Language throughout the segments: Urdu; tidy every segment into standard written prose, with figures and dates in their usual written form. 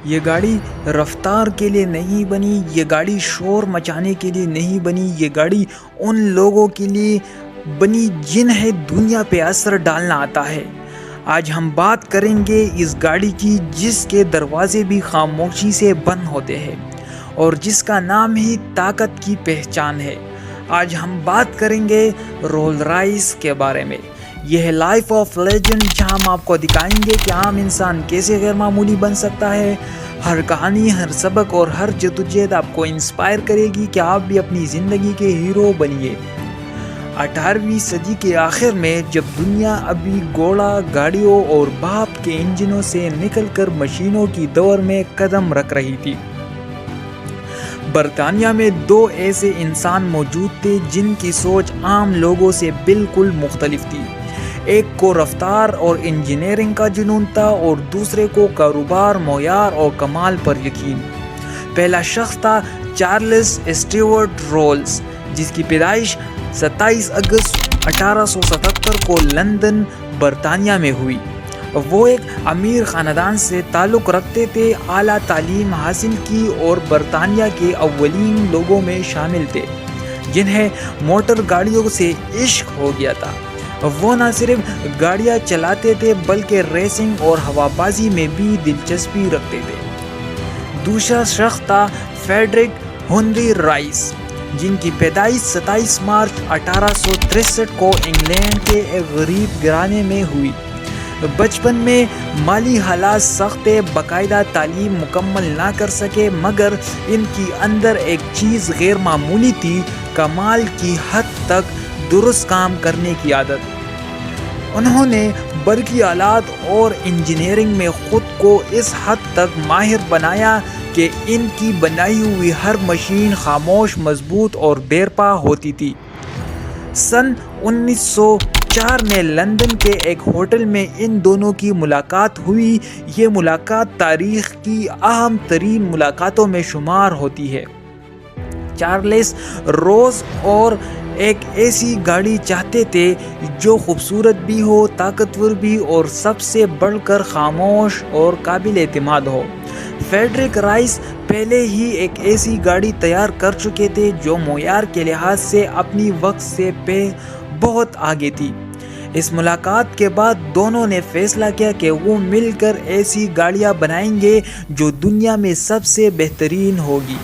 یہ گاڑی رفتار کے لیے نہیں بنی، یہ گاڑی شور مچانے کے لیے نہیں بنی، یہ گاڑی ان لوگوں کے لیے بنی جنہیں دنیا پہ اثر ڈالنا آتا ہے۔ آج ہم بات کریں گے اس گاڑی کی جس کے دروازے بھی خاموشی سے بند ہوتے ہیں اور جس کا نام ہی طاقت کی پہچان ہے۔ آج ہم بات کریں گے رولز رائس کے بارے میں۔ یہ ہے لائف آف لیجنڈ، جہاں ہم آپ کو دکھائیں گے کہ عام انسان کیسے غیر معمولی بن سکتا ہے۔ ہر کہانی، ہر سبق اور ہر جدوجہد آپ کو انسپائر کرے گی کہ آپ بھی اپنی زندگی کے ہیرو بنیے۔ 18ویں صدی کے آخر میں جب دنیا ابھی گھوڑا گاڑیوں اور بھاپ کے انجنوں سے نکل کر مشینوں کی دور میں قدم رکھ رہی تھی، برطانیہ میں دو ایسے انسان موجود تھے جن کی سوچ عام لوگوں سے بالکل مختلف تھی۔ ایک کو رفتار اور انجینئرنگ کا جنون تھا اور دوسرے کو کاروبار، معیار اور کمال پر یقین۔ پہلا شخص تھا چارلس اسٹیورٹ رولز، جس کی پیدائش 27 اگست 1877 کو لندن، برطانیہ میں ہوئی۔ وہ ایک امیر خاندان سے تعلق رکھتے تھے، اعلیٰ تعلیم حاصل کی اور برطانیہ کے اولین لوگوں میں شامل تھے جنہیں موٹر گاڑیوں سے عشق ہو گیا تھا۔ وہ نہ صرف گاڑیاں چلاتے تھے بلکہ ریسنگ اور ہوا بازی میں بھی دلچسپی رکھتے تھے۔ دوسرا شخص تھا فریڈرک ہنری رائس، جن کی پیدائش 27 مارچ 1863 کو انگلینڈ کے ایک غریب گھرانے میں ہوئی۔ بچپن میں مالی حالات سخت تھے، باقاعدہ تعلیم مکمل نہ کر سکے، مگر ان کی اندر ایک چیز غیر معمولی تھی: کمال کی حد تک درست کام کرنے کی عادت۔ انہوں نے برقی آلات اور انجینئرنگ میں خود کو اس حد تک ماہر بنایا کہ ان کی بنائی ہوئی ہر مشین خاموش، مضبوط اور دیرپا ہوتی تھی۔ سن 1904 میں لندن کے ایک ہوٹل میں ان دونوں کی ملاقات ہوئی۔ یہ ملاقات تاریخ کی اہم ترین ملاقاتوں میں شمار ہوتی ہے۔ چارلس روز اور ایک ایسی گاڑی چاہتے تھے جو خوبصورت بھی ہو، طاقتور بھی اور سب سے بڑھ کر خاموش اور قابل اعتماد ہو۔ فریڈرک رائس پہلے ہی ایک ایسی گاڑی تیار کر چکے تھے جو معیار کے لحاظ سے اپنی وقت سے بہت آگے تھی۔ اس ملاقات کے بعد دونوں نے فیصلہ کیا کہ وہ مل کر ایسی گاڑیاں بنائیں گے جو دنیا میں سب سے بہترین ہوگی۔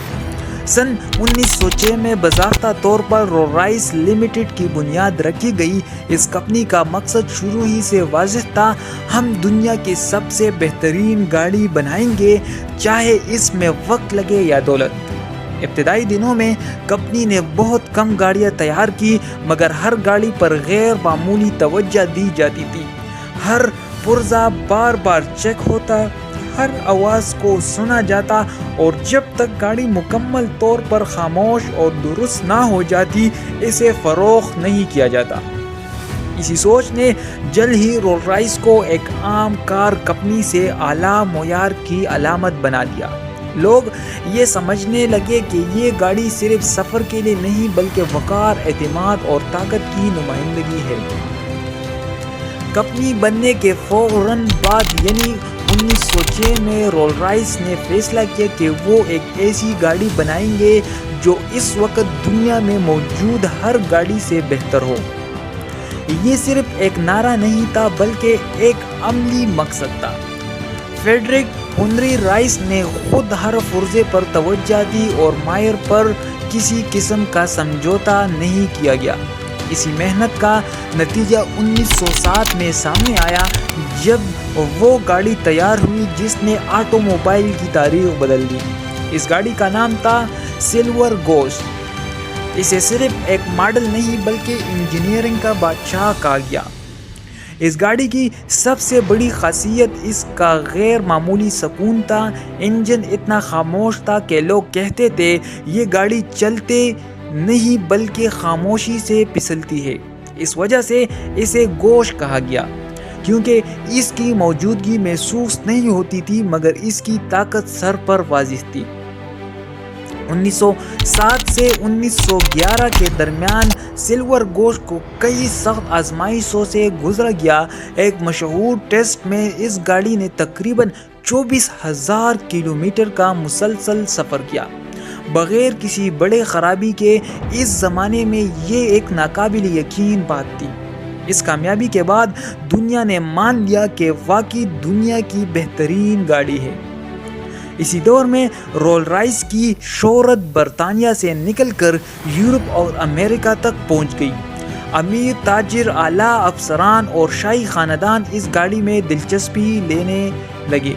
سن 1906 میں باضابطہ طور پر رولز رائس لمیٹڈ کی بنیاد رکھی گئی۔ اس کمپنی کا مقصد شروع ہی سے واضح تھا: ہم دنیا کی سب سے بہترین گاڑی بنائیں گے، چاہے اس میں وقت لگے یا دولت۔ ابتدائی دنوں میں کمپنی نے بہت کم گاڑیاں تیار کی، مگر ہر گاڑی پر غیر معمولی توجہ دی جاتی تھی۔ ہر پرزہ بار بار چیک ہوتا، ہر آواز کو سنا جاتا اور جب تک گاڑی مکمل طور پر خاموش اور درست نہ ہو جاتی، اسے فروخت نہیں کیا جاتا۔ اسی سوچ نے جلد ہی رولز رائس کو ایک عام کار کمپنی سے اعلیٰ معیار کی علامت بنا دیا۔ لوگ یہ سمجھنے لگے کہ یہ گاڑی صرف سفر کے لیے نہیں بلکہ وقار، اعتماد اور طاقت کی نمائندگی ہے۔ کمپنی بننے کے فوراً بعد یعنی 1906 میں رولز رائس نے فیصلہ کیا کہ وہ ایک ایسی گاڑی بنائیں گے جو اس وقت دنیا میں موجود ہر گاڑی سے بہتر ہو۔ یہ صرف ایک نعرہ نہیں تھا بلکہ ایک عملی مقصد تھا۔ فریڈرک ہنری رائس نے خود ہر پرزے پر توجہ دی اور معیار پر کسی قسم کا سمجھوتا نہیں کیا گیا۔ اسی محنت کا نتیجہ 1907 میں سامنے آیا جب وہ گاڑی تیار ہوئی جس نے آٹو موبائل کی تاریخ بدل دی۔ اس گاڑی کا نام تھا سلور گوسٹ۔ اسے صرف ایک ماڈل نہیں بلکہ انجینئرنگ کا بادشاہ کہا گیا۔ اس گاڑی کی سب سے بڑی خاصیت اس کا غیر معمولی سکون تھا۔ انجن اتنا خاموش تھا کہ لوگ کہتے تھے یہ گاڑی چلتے نہیں بلکہ خاموشی سے پھسلتی ہے۔ اس وجہ سے اسے گوشت کہا گیا، کیونکہ اس کی موجودگی محسوس نہیں ہوتی تھی مگر اس کی طاقت سر پر واضح تھی۔ 1907 سے 1911 کے درمیان سلور گوشت کو کئی سخت آزمائشوں سے گزرا گیا۔ ایک مشہور ٹیسٹ میں اس گاڑی نے تقریباً 24,000 کلومیٹر کا مسلسل سفر کیا بغیر کسی بڑے خرابی کے۔ اس زمانے میں یہ ایک ناقابل یقین بات تھی۔ اس کامیابی کے بعد دنیا نے مان لیا کہ واقعی دنیا کی بہترین گاڑی ہے۔ اسی دور میں رولز رائس کی شہرت برطانیہ سے نکل کر یورپ اور امریکہ تک پہنچ گئی۔ امیر تاجر، اعلیٰ افسران اور شاہی خاندان اس گاڑی میں دلچسپی لینے لگے۔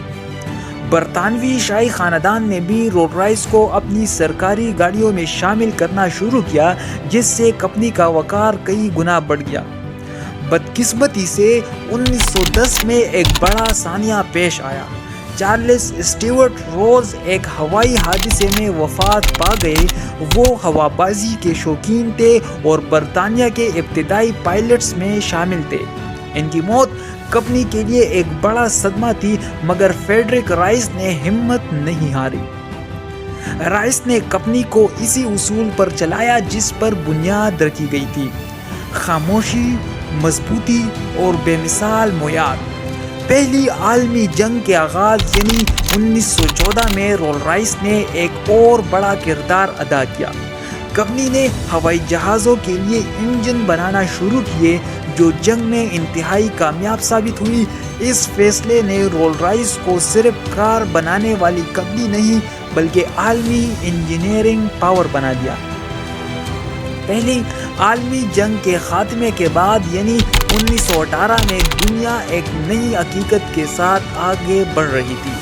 برطانوی شاہی خاندان نے بھی رولز رائس کو اپنی سرکاری گاڑیوں میں شامل کرنا شروع کیا، جس سے کمپنی کا وقار کئی گنا بڑھ گیا۔ بدقسمتی سے 1910 میں ایک بڑا سانحہ پیش آیا۔ چارلس اسٹیورٹ رولز ایک ہوائی حادثے میں وفات پا گئے۔ وہ ہوا بازی کے شوقین تھے اور برطانیہ کے ابتدائی پائلٹس میں شامل تھے۔ ان کی موت کمپنی کے لیے ایک بڑا صدمہ تھی، مگر فریڈرک رائس نے ہمت نہیں ہاری۔ رائس نے کمپنی کو اسی اصول پر چلایا جس پر بنیاد رکھی گئی تھی: خاموشی، مضبوطی اور بے مثال معیار۔ پہلی عالمی جنگ کے آغاز یعنی 1914 میں رولز رائس نے ایک اور بڑا کردار ادا کیا۔ کمپنی نے ہوائی جہازوں کے لیے انجن بنانا شروع کیے، جو جنگ میں انتہائی کامیاب ثابت ہوئی۔ اس فیصلے نے رولز رائس کو صرف کار بنانے والی کمپنی نہیں بلکہ عالمی انجینئرنگ پاور بنا دیا۔ پہلی عالمی جنگ کے خاتمے کے بعد یعنی 1918 میں دنیا ایک نئی حقیقت کے ساتھ آگے بڑھ رہی تھی۔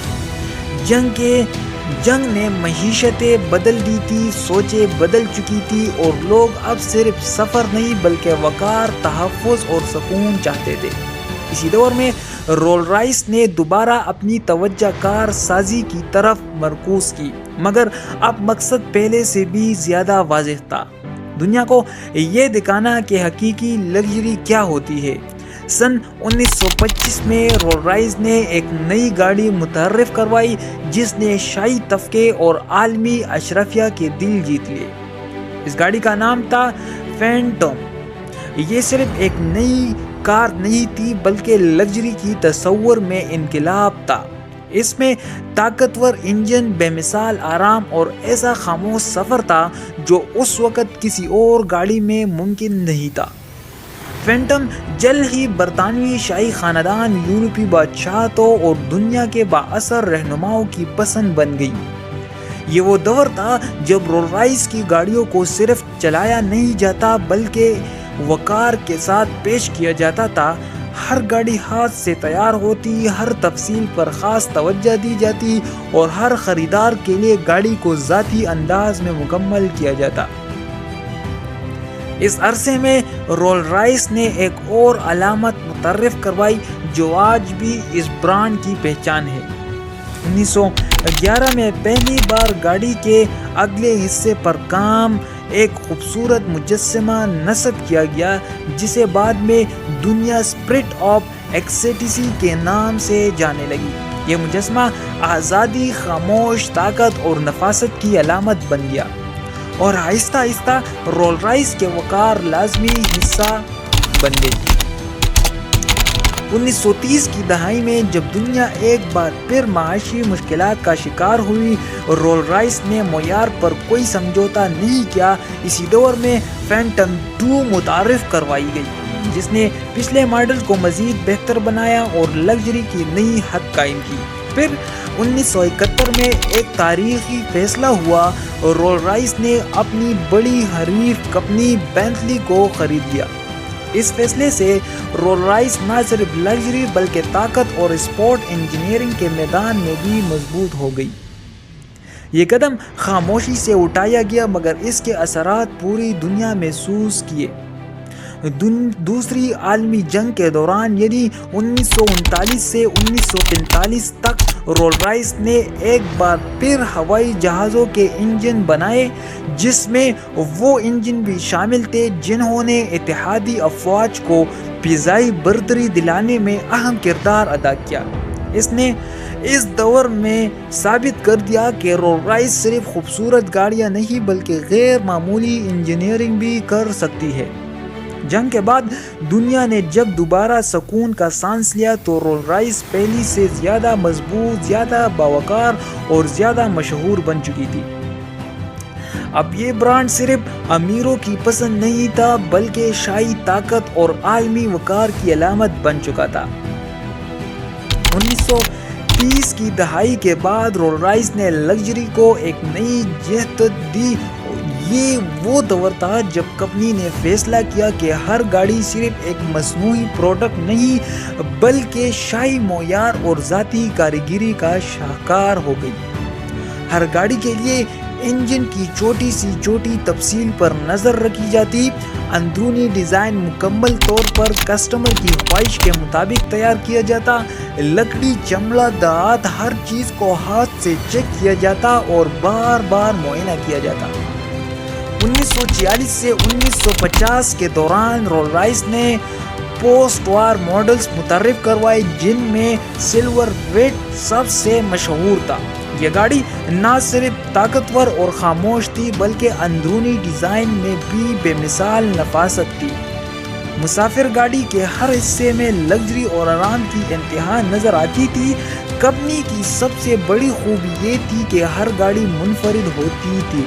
جنگ نے معیشتیں بدل دی تھی، سوچیں بدل چکی تھی اور لوگ اب صرف سفر نہیں بلکہ وقار، تحفظ اور سکون چاہتے تھے۔ اسی دور میں رولز رائس نے دوبارہ اپنی توجہ کار سازی کی طرف مرکوز کی، مگر اب مقصد پہلے سے بھی زیادہ واضح تھا: دنیا کو یہ دکھانا کہ حقیقی لگژری کیا ہوتی ہے۔ سن 1925 میں رولز رائس نے ایک نئی گاڑی متعارف کروائی جس نے شاہی طبقے اور عالمی اشرافیہ کے دل جیت لیے۔ اس گاڑی کا نام تھا فینٹم۔ یہ صرف ایک نئی کار نہیں تھی بلکہ لگژری کی تصور میں انقلاب تھا۔ اس میں طاقتور انجن، بے مثال آرام اور ایسا خاموش سفر تھا جو اس وقت کسی اور گاڑی میں ممکن نہیں تھا۔ فینٹم جلد ہی برطانوی شاہی خاندان، یورپی بادشاہتوں اور دنیا کے بااثر رہنماؤں کی پسند بن گئی۔ یہ وہ دور تھا جب رولز رائس کی گاڑیوں کو صرف چلایا نہیں جاتا بلکہ وقار کے ساتھ پیش کیا جاتا تھا۔ ہر گاڑی ہاتھ سے تیار ہوتی، ہر تفصیل پر خاص توجہ دی جاتی اور ہر خریدار کے لیے گاڑی کو ذاتی انداز میں مکمل کیا جاتا۔ اس عرصے میں رولز رائس نے ایک اور علامت متعارف کروائی جو آج بھی اس برانڈ کی پہچان ہے۔ 1911 میں پہلی بار گاڑی کے اگلے حصے پر کام ایک خوبصورت مجسمہ نصب کیا گیا جسے بعد میں دنیا اسپرٹ آف ایکسٹیسی کے نام سے جانے لگی۔ یہ مجسمہ آزادی، خاموش طاقت اور نفاست کی علامت بن گیا اور آہستہ آہستہ رولز رائس کے وقار لازمی حصہ بن گئی۔ 1930 کی دہائی میں جب دنیا ایک بار پھر معاشی مشکلات کا شکار ہوئی، رولز رائس نے معیار پر کوئی سمجھوتا نہیں کیا۔ اسی دور میں فینٹم 2 متعارف کروائی گئی جس نے پچھلے ماڈل کو مزید بہتر بنایا اور لگژری کی نئی حد قائم کی۔ پھر 1971 میں ایک تاریخی فیصلہ ہوا، رولز رائس نے اپنی بڑی حریف کمپنی بینٹلی کو خرید لیا۔ اس فیصلے سے رولز رائس نہ صرف لگژری بلکہ طاقت اور اسپورٹ انجینئرنگ کے میدان میں بھی مضبوط ہو گئی۔ یہ قدم خاموشی سے اٹھایا گیا مگر اس کے اثرات پوری دنیا محسوس کیے۔ دوسری عالمی جنگ کے دوران یعنی 1939 سے 1945 تک رولز رائس نے ایک بار پھر ہوائی جہازوں کے انجن بنائے، جس میں وہ انجن بھی شامل تھے جنہوں نے اتحادی افواج کو فضائی برتری دلانے میں اہم کردار ادا کیا۔ اس نے اس دور میں ثابت کر دیا کہ رولز رائس صرف خوبصورت گاڑیاں نہیں بلکہ غیر معمولی انجینئرنگ بھی کر سکتی ہے۔ جنگ کے بعد دنیا نے جب دوبارہ سکون کا سانس لیا تو رولز رائس پہلی سے زیادہ مضبوط، زیادہ باوقار اور زیادہ مشہور بن چکی تھی۔ اب یہ برانڈ صرف امیروں کی پسند نہیں تھا بلکہ شاہی طاقت اور عالمی وقار کی علامت بن چکا تھا۔ 1930 کی دہائی کے بعد رولز رائس نے لگژری کو ایک نئی جہت دی۔ یہ وہ دور تھا جب کمپنی نے فیصلہ کیا کہ ہر گاڑی صرف ایک مصنوعی پروڈکٹ نہیں بلکہ شاہی معیار اور ذاتی کاریگری کا شاہکار ہو گئی۔ ہر گاڑی کے لیے انجن کی چھوٹی سی چھوٹی تفصیل پر نظر رکھی جاتی، اندرونی ڈیزائن مکمل طور پر کسٹمر کی خواہش کے مطابق تیار کیا جاتا، لکڑی، چمڑا، دھات، ہر چیز کو ہاتھ سے چیک کیا جاتا اور بار بار معائنہ کیا جاتا۔ 1946 سے 1950 کے دوران رولز رائس نے پوسٹ وار ماڈلز متعارف کروائے جن میں سلور ویٹ سب سے مشہور تھا۔ یہ گاڑی نہ صرف طاقتور اور خاموش تھی بلکہ اندرونی ڈیزائن میں بھی بے مثال نفاست تھی۔ مسافر گاڑی کے ہر حصے میں لگژری اور آرام کی انتہا نظر آتی تھی۔ کمپنی کی سب سے بڑی خوبی یہ تھی کہ ہر گاڑی منفرد ہوتی تھی۔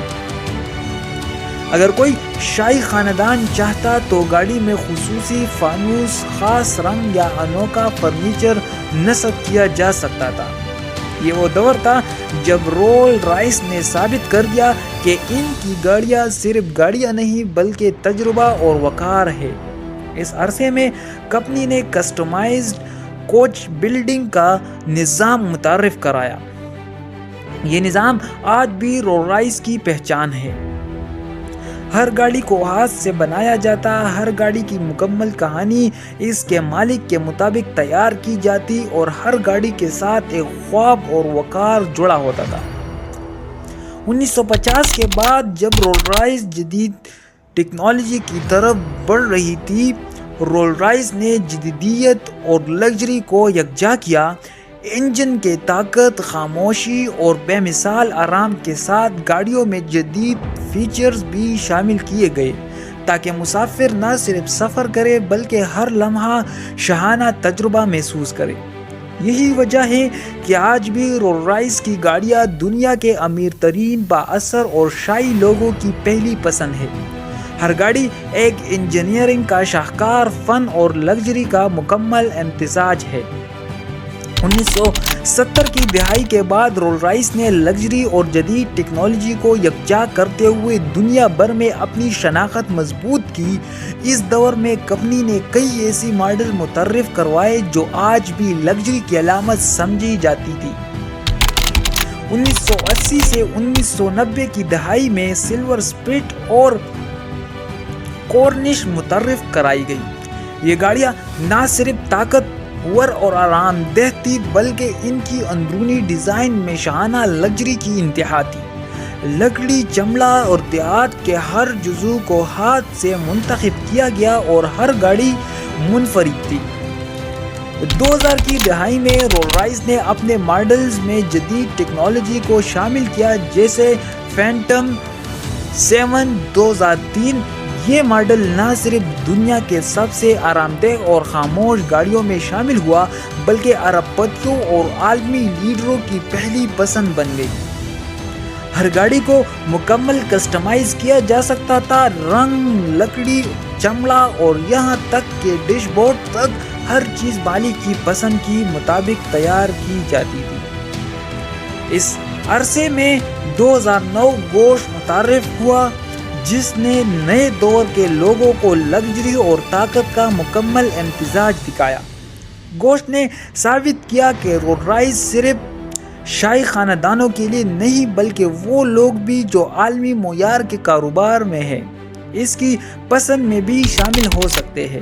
اگر کوئی شاہی خاندان چاہتا تو گاڑی میں خصوصی فانوس، خاص رنگ یا انوکھا فرنیچر نصب کیا جا سکتا تھا۔ یہ وہ دور تھا جب رولز رائس نے ثابت کر دیا کہ ان کی گاڑیاں صرف گاڑیاں نہیں بلکہ تجربہ اور وقار ہے۔ اس عرصے میں کمپنی نے کسٹمائزڈ کوچ بلڈنگ کا نظام متعارف کرایا۔ یہ نظام آج بھی رولز رائس کی پہچان ہے۔ ہر گاڑی کو ہاتھ سے بنایا جاتا، ہر گاڑی کی مکمل کہانی اس کے مالک کے مطابق تیار کی جاتی اور ہر گاڑی کے ساتھ ایک خواب اور وقار جڑا ہوتا تھا۔ 1950 کے بعد جب رولز رائس جدید ٹیکنالوجی کی طرف بڑھ رہی تھی، رولز رائس نے جدیدیت اور لگژری کو یکجا کیا۔ انجن کے طاقت، خاموشی اور بے مثال آرام کے ساتھ گاڑیوں میں جدید فیچرز بھی شامل کیے گئے تاکہ مسافر نہ صرف سفر کرے بلکہ ہر لمحہ شاہانہ تجربہ محسوس کرے۔ یہی وجہ ہے کہ آج بھی رولز رائس کی گاڑیاں دنیا کے امیر ترین، بااثر اور شاہی لوگوں کی پہلی پسند ہے۔ ہر گاڑی ایک انجینئرنگ کا شاہکار، فن اور لگژری کا مکمل امتزاج ہے۔ 1970 کی دہائی کے بعد رولز رائس نے لگژری اور جدید ٹیکنالوجی کو یکجا کرتے ہوئے دنیا بھر میں اپنی شناخت مضبوط کی۔ اس دور میں کمپنی نے کئی ایسی ماڈل متعارف کروائے جو آج بھی لگژری کی علامت سمجھی جاتی تھی۔ 1980 سے 1990 کی دہائی میں سلور اسپرٹ اور کورنش متعارف کرائی گئی۔ یہ گاڑیاں نہ صرف طاقت اور آرام دہ تھی بلکہ ان کی اندرونی ڈیزائن میں شاہانہ لگژری کی انتہا تھی۔ لکڑی، چمڑا اور دھات کے ہر جزو کو ہاتھ سے منتخب کیا گیا اور ہر گاڑی منفرد تھی۔ 2000 کی دہائی میں رولز رائس نے اپنے ماڈلز میں جدید ٹیکنالوجی کو شامل کیا جیسے فینٹم 7 2003۔ یہ ماڈل نہ صرف دنیا کے سب سے آرام دہ اور خاموش گاڑیوں میں شامل ہوا بلکہ ارب پتیوں اور عالمی لیڈروں کی پہلی پسند بن گئی۔ ہر گاڑی کو مکمل کسٹمائز کیا جا سکتا تھا، رنگ، لکڑی، چمڑا اور یہاں تک کہ ڈیش بورڈ تک ہر چیز مالک کی پسند کے مطابق تیار کی جاتی تھی۔ اس عرصے میں 2009 گوشت متعارف ہوا جس نے نئے دور کے لوگوں کو لگژری اور طاقت کا مکمل امتزاج دکھایا۔ گوشت نے ثابت کیا کہ رولز رائس صرف شاہی خاندانوں کے لیے نہیں بلکہ وہ لوگ بھی جو عالمی معیار کے کاروبار میں ہیں اس کی پسند میں بھی شامل ہو سکتے ہیں۔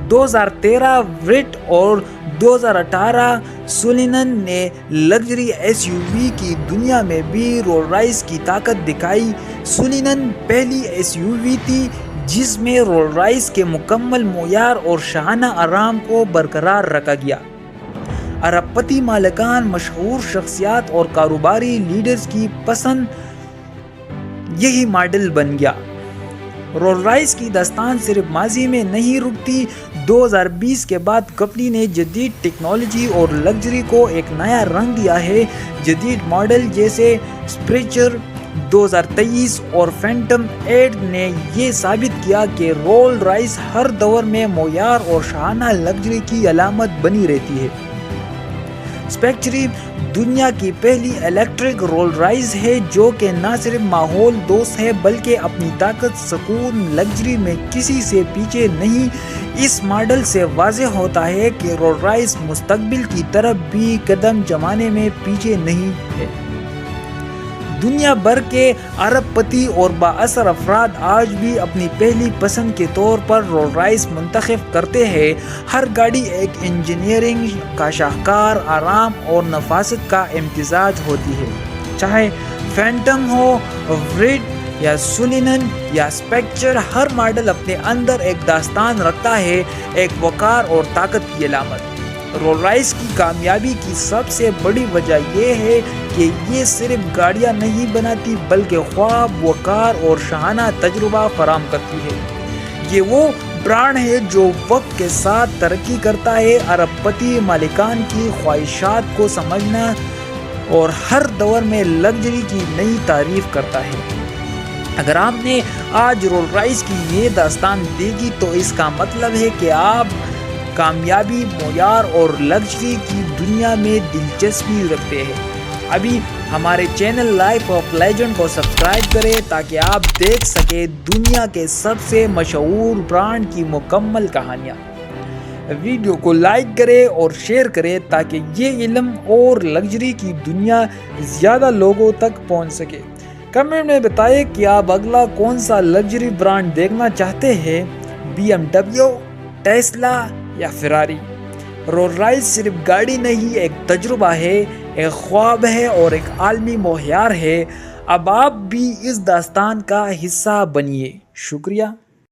2013 وریٹ اور 2018 سولینن نے لگژری ایس یو وی کی دنیا میں بھی رولز رائس کی طاقت دکھائی۔ سولینن پہلی ایس یو وی تھی جس میں رولز رائس کے مکمل معیار اور شاہانہ آرام کو برقرار رکھا گیا۔ ارب پتی مالکان، مشہور شخصیات اور کاروباری لیڈرز کی پسند یہی ماڈل بن گیا۔ رولز رائس کی داستان صرف ماضی میں نہیں رکتی۔ 2020 کے بعد کمپنی نے جدید ٹیکنالوجی اور لگژری کو ایک نیا رنگ دیا ہے۔ جدید ماڈل جیسے اسپریچر 2023 اور فینٹم 8 نے یہ ثابت کیا کہ رولز رائس ہر دور میں معیار اور شاہانہ لگژری کی علامت بنی رہتی ہے۔ اسپیکٹری دنیا کی پہلی الیکٹرک رولز رائس ہے جو کہ نہ صرف ماحول دوست ہے بلکہ اپنی طاقت، سکون، لگژری میں کسی سے پیچھے نہیں۔ اس ماڈل سے واضح ہوتا ہے کہ رولز رائس مستقبل کی طرف بھی قدم جمانے میں پیچھے نہیں ہے۔ دنیا بھر کے ارب پتی اور بااثر افراد آج بھی اپنی پہلی پسند کے طور پر رولز رائس منتخب کرتے ہیں۔ ہر گاڑی ایک انجینئرنگ کا شاہکار، آرام اور نفاست کا امتزاج ہوتی ہے۔ چاہے فینٹم ہو، وریٹ یا سولینن یا اسپیکٹر، ہر ماڈل اپنے اندر ایک داستان رکھتا ہے، ایک وقار اور طاقت کی علامت۔ رولز رائس کی کامیابی کی سب سے بڑی وجہ یہ ہے کہ یہ صرف گاڑیاں نہیں بناتی بلکہ خواب، وقار اور شاہانہ تجربہ فراہم کرتی ہے۔ یہ وہ برانڈ ہے جو وقت کے ساتھ ترقی کرتا ہے، ارب پتی مالکان کی خواہشات کو سمجھنا اور ہر دور میں لگژری کی نئی تعریف کرتا ہے۔ اگر آپ نے آج رولز رائس کی یہ داستان دیکھی تو اس کا مطلب ہے کہ آپ کامیابی، معیار اور لگژری کی دنیا میں دلچسپی رکھتے ہیں۔ ابھی ہمارے چینل لائف آف لیجنڈ کو سبسکرائب کریں تاکہ آپ دیکھ سکیں دنیا کے سب سے مشہور برانڈ کی مکمل کہانیاں۔ ویڈیو کو لائک کریں اور شیئر کریں تاکہ یہ علم اور لگژری کی دنیا زیادہ لوگوں تک پہنچ سکے۔ کمنٹ میں بتائیں کہ آپ اگلا کون سا لگژری برانڈ دیکھنا چاہتے ہیں، BMW، ٹیسلا یا فراری۔ رولز رائس صرف گاڑی نہیں، ایک تجربہ ہے، ایک خواب ہے اور ایک عالمی معیار ہے۔ اب آپ بھی اس داستان کا حصہ بنیے۔ شکریہ۔